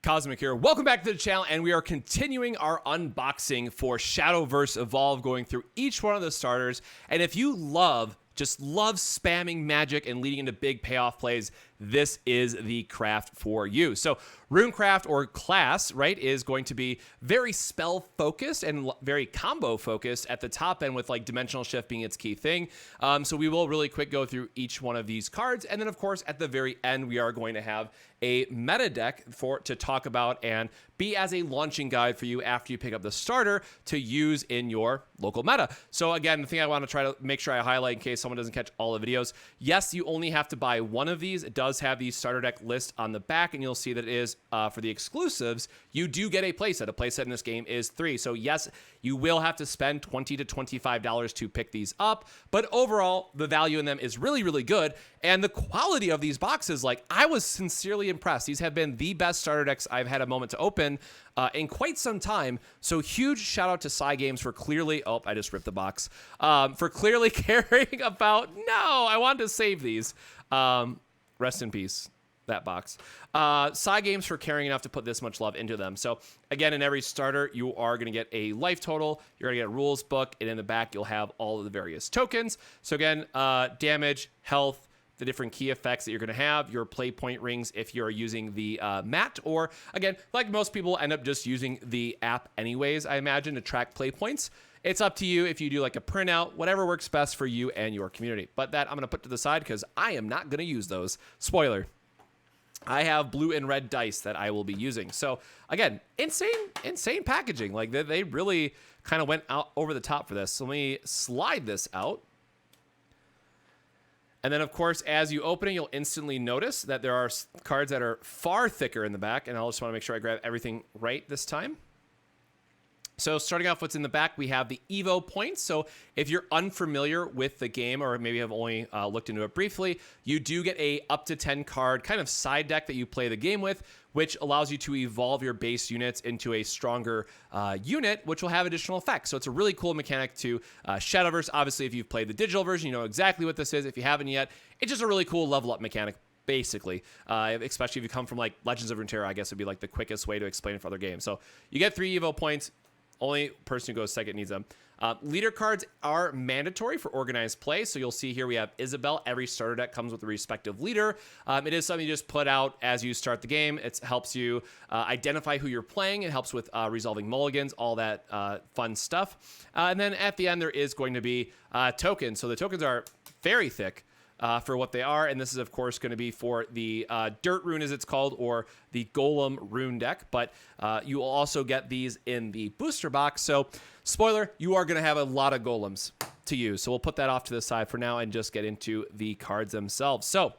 Cosmic here. Welcome back to the channel, and we are continuing our unboxing for Shadowverse Evolve, going through each one of the starters. And if you just love spamming magic and leading into big payoff plays, this is the craft for you. So Runecraft, or class, right, is going to be very spell focused and very combo focused at the top end, with like dimensional shift being its key thing. So we will really quick go through each one of these cards, and then of course at the very end we are going to have a meta deck to talk about and be as a launching guide for you after you pick up the starter to use in your local meta. So again, the thing I want to try to make sure I highlight in case someone doesn't catch all the videos, yes, you only have to buy one of these. It does have the starter deck list on the back, and you'll see that it is for the exclusives, you do get a playset. A playset in this game is 3. So yes, you will have to spend $20 to $25 to pick these up, but overall, the value in them is really, really good. And the quality of these boxes, like, I was sincerely impressed. These have been the best starter decks I've had a moment to open in quite some time. So huge shout out to Games for clearly, oh, I just ripped the box, for clearly caring about, no, I wanted to save these. Rest in peace, that box. Games for caring enough to put this much love into them. So again, in every starter, you are going to get a life total. You're going to get a rules book, and in the back, you'll have all of the various tokens. So again, damage, health, the different key effects that you're going to have, your play point rings if you're using the mat, or again, like most people end up just using the app anyways, I imagine, to track play points. It's up to you if you do like a printout, whatever works best for you and your community. But that I'm going to put to the side because I am not going to use those. Spoiler. I have blue and red dice that I will be using. So again, insane packaging. Like they really kind of went out over the top for this. So let me slide this out. And then, of course, as you open it, you'll instantly notice that there are cards that are far thicker in the back. And I'll just want to make sure I grab everything right this time. So starting off what's in the back, we have the Evo points. So if you're unfamiliar with the game, or maybe have only looked into it briefly, you do get a up to 10 card kind of side deck that you play the game with, which allows you to evolve your base units into a stronger unit, which will have additional effects. So it's a really cool mechanic to Shadowverse. Obviously, if you've played the digital version, you know exactly what this is. If you haven't yet, it's just a really cool level up mechanic, basically, especially if you come from like Legends of Runeterra. I guess would be like the quickest way to explain it for other games. So you get 3 Evo points. Only person who goes second needs them. Leader cards are mandatory for organized play. So you'll see here we have Isabel. Every starter deck comes with a respective leader. It is something you just put out as you start the game. It helps you identify who you're playing. It helps with resolving mulligans, all that fun stuff. And then at the end, there is going to be tokens. So the tokens are very thick. For what they are, and this is of course going to be for the dirt rune, as it's called, or the golem rune deck, but you will also get these in the booster box. So spoiler, you are going to have a lot of golems to use, so we'll put that off to the side for now and just get into the cards themselves. So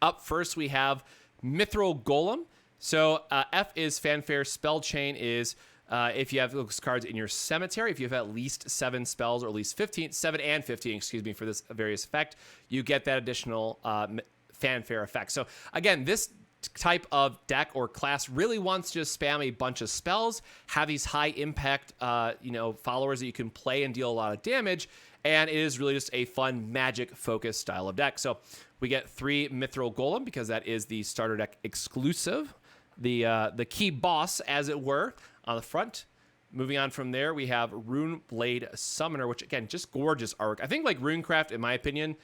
up first we have Mithril Golem. So F is fanfare. Spell chain is if you have those cards in your cemetery, if you have at least 7 spells, or at least 7 and 15, excuse me, for this various effect, you get that additional fanfare effect. So again, this type of deck or class really wants to just spam a bunch of spells, have these high impact, followers that you can play and deal a lot of damage, and it is really just a fun magic focused style of deck. So we get 3 Mithril Golem because that is the starter deck exclusive, the key boss, as it were, on the front. Moving on from there, we have Runeblade Summoner, which again, just gorgeous artwork. I think like Runecraft, in my opinion,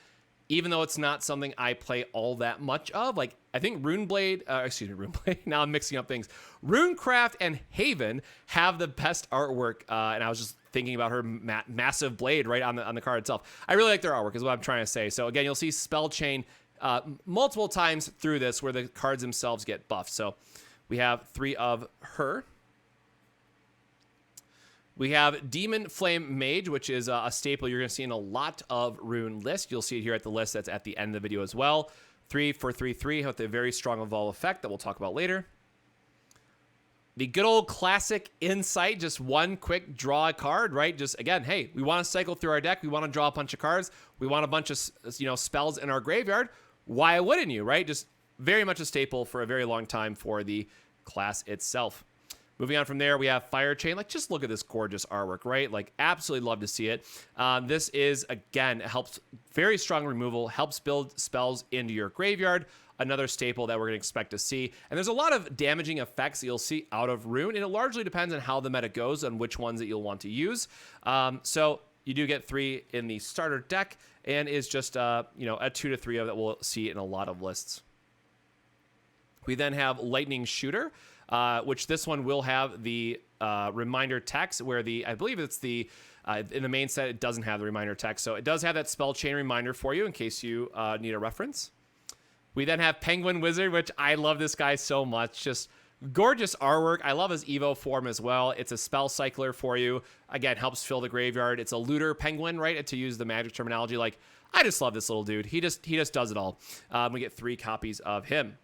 even though it's not something I play all that much of, like I think Runeblade, now I'm mixing up things. Runecraft and Haven have the best artwork, and I was just thinking about her massive blade right on the card itself. I really like their artwork is what I'm trying to say. So again, you'll see Spell Chain multiple times through this where the cards themselves get buffed. So we have 3 of her. We have Demon Flame Mage, which is a staple you're going to see in a lot of rune lists. You'll see it here at the list that's at the end of the video as well. 3 for 3/3 with a very strong evolve effect that we'll talk about later. The good old classic Insight, just one quick draw a card, right? Just again, hey, we want to cycle through our deck. We want to draw a bunch of cards. We want a bunch of spells in our graveyard. Why wouldn't you, right? Just very much a staple for a very long time for the class itself. Moving on from there, we have Fire Chain. Like, just look at this gorgeous artwork, right? Like, absolutely love to see it. This is, again, it helps, very strong removal, helps build spells into your graveyard. Another staple that we're going to expect to see. And there's a lot of damaging effects that you'll see out of Rune, and it largely depends on how the meta goes on which ones that you'll want to use. So you do get 3 in the starter deck, and is just, a 2 to 3 of that we'll see in a lot of lists. We then have Lightning Shooter, which this one will have the reminder text, where I believe it's the, in the main set, it doesn't have the reminder text. So it does have that spell chain reminder for you in case you need a reference. We then have Penguin Wizard, which I love this guy so much. Just gorgeous artwork. I love his Evo form as well. It's a spell cycler for you. Again, helps fill the graveyard. It's a looter penguin, right? To use the Magic terminology. Like, I just love this little dude. He just does it all. We get 3 copies of him.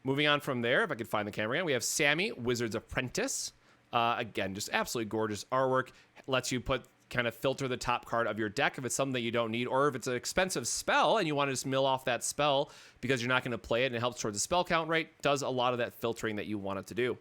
Moving on from there, if I could find the camera again, we have Sammy, Wizard's Apprentice. Again, just absolutely gorgeous artwork. Lets you kind of filter the top card of your deck if it's something that you don't need, or if it's an expensive spell and you want to just mill off that spell because you're not going to play it and it helps towards the spell count rate, does a lot of that filtering that you want it to do.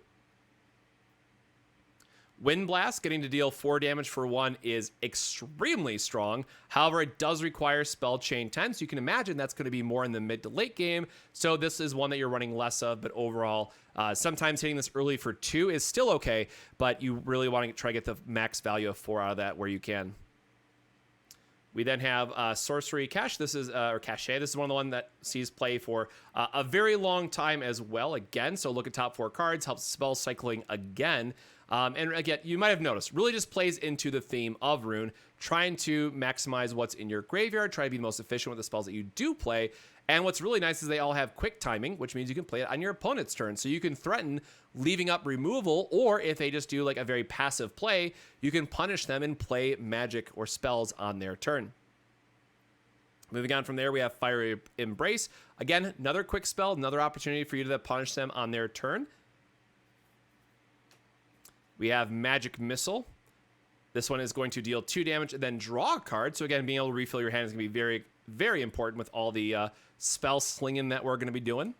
Wind Blast, getting to deal 4 damage for 1 is extremely strong. However, it does require Spell Chain 10, so you can imagine that's going to be more in the mid to late game. So this is one that you're running less of, but overall, sometimes hitting this early for 2 is still okay, but you really want to try to get the max value of 4 out of that where you can. We then have Sorcery Cache. This is, or Cache. This is one of the ones that sees play for a very long time as well. Again, so look at top 4 cards, helps spell cycling again. And again, you might have noticed, really just plays into the theme of Rune, trying to maximize what's in your graveyard, try to be the most efficient with the spells that you do play. And what's really nice is they all have quick timing, which means you can play it on your opponent's turn. So you can threaten leaving up removal, or if they just do like a very passive play, you can punish them and play magic or spells on their turn. Moving on from there, we have Fire Embrace. Again, another quick spell, another opportunity for you to punish them on their turn. We have Magic Missile. This one is going to deal 2 damage and then draw a card. So again, being able to refill your hand is going to be very, very important with all the spell slinging that we're going to be doing.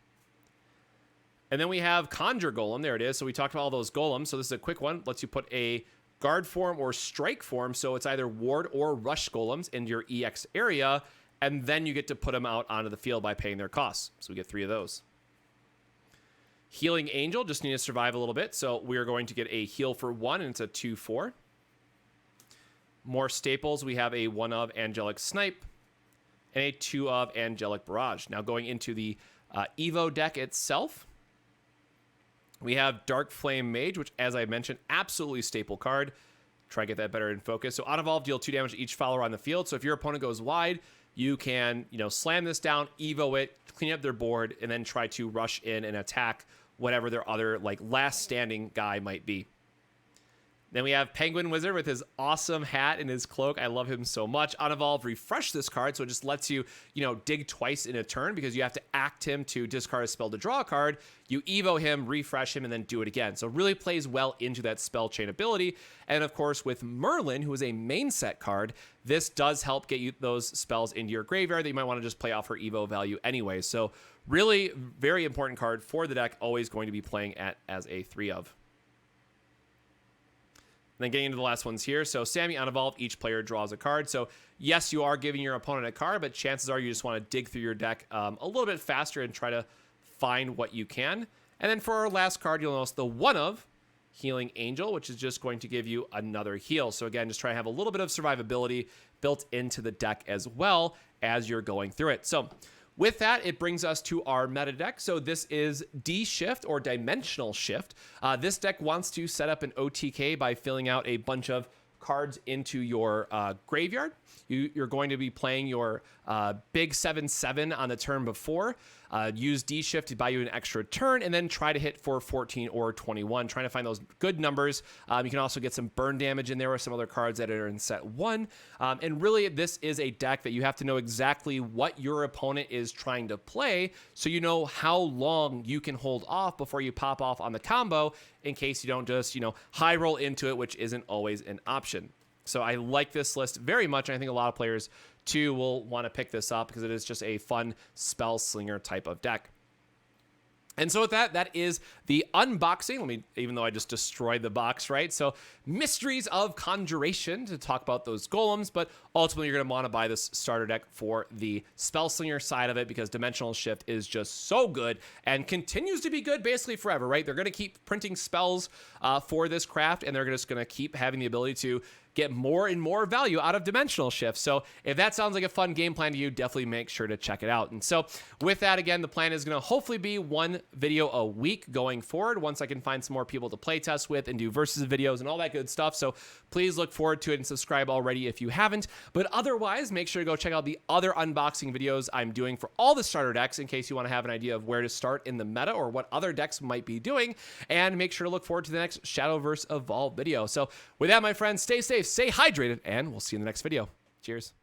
And then we have Conjure Golem. There it is. So we talked about all those golems. So this is a quick one. Lets you put a guard form or strike form. So it's either ward or rush golems in your EX area. And then you get to put them out onto the field by paying their costs. So we get 3 of those. Healing Angel, just need to survive a little bit. So we're going to get a heal for 1, and it's a 2/4. More staples, we have a 1 of Angelic Snipe and a 2 of Angelic Barrage. Now going into the Evo deck itself, we have Dark Flame Mage, which, as I mentioned, absolutely staple card. Try to get that better in focus. So Unevolve, deal 2 damage to each follower on the field. So if your opponent goes wide, you can, slam this down, Evo it, clean up their board, and then try to rush in and attack whatever their other, last standing guy might be. Then we have Penguin Wizard with his awesome hat and his cloak. I love him so much. Unevolve, refresh this card, so it just lets you, dig twice in a turn because you have to act him to discard a spell to draw a card. You Evo him, refresh him, and then do it again. So it really plays well into that spell chain ability. And of course, with Merlin, who is a main set card, this does help get you those spells into your graveyard that you might want to just play off her Evo value anyway. So really very important card for the deck, always going to be playing as a 3 of. And then getting into the last ones here. So Sammy, Unevolve, each player draws a card. So yes, you are giving your opponent a card, but chances are you just want to dig through your deck a little bit faster and try to find what you can. And then for our last card, you'll notice the 1 of Healing Angel, which is just going to give you another heal. So again, just try to have a little bit of survivability built into the deck as well as you're going through it. So with that, it brings us to our meta deck. So this is D-Shift or Dimensional Shift. This deck wants to set up an OTK by filling out a bunch of cards into your graveyard. You're going to be playing your big 7/7 on the turn before. Use D-Shift to buy you an extra turn, and then try to hit for 14 or 21, trying to find those good numbers. You can also get some burn damage in there with some other cards that are in set 1. And really, this is a deck that you have to know exactly what your opponent is trying to play, so you know how long you can hold off before you pop off on the combo, in case you don't just, high roll into it, which isn't always an option. So I like this list very much, and I think a lot of players too will want to pick this up because it is just a fun spell slinger type of deck. And so with that, that is the unboxing. Let me, even though I just destroyed the box, right? So Mysteries of Conjuration to talk about those golems, but ultimately you're going to want to buy this starter deck for the Spellslinger side of it because Dimensional Shift is just so good and continues to be good basically forever, right? They're going to keep printing spells for this craft, and they're just going to keep having the ability to get more and more value out of Dimensional Shift. So if that sounds like a fun game plan to you, definitely make sure to check it out. And so with that, again, the plan is going to hopefully be one video a week going forward once I can find some more people to play test with and do versus videos and all that good stuff. So please look forward to it and subscribe already if you haven't. But otherwise, make sure to go check out the other unboxing videos I'm doing for all the starter decks in case you want to have an idea of where to start in the meta or what other decks might be doing. And make sure to look forward to the next Shadowverse Evolve video. So with that, my friends, stay safe, stay hydrated, and we'll see you in the next video. Cheers.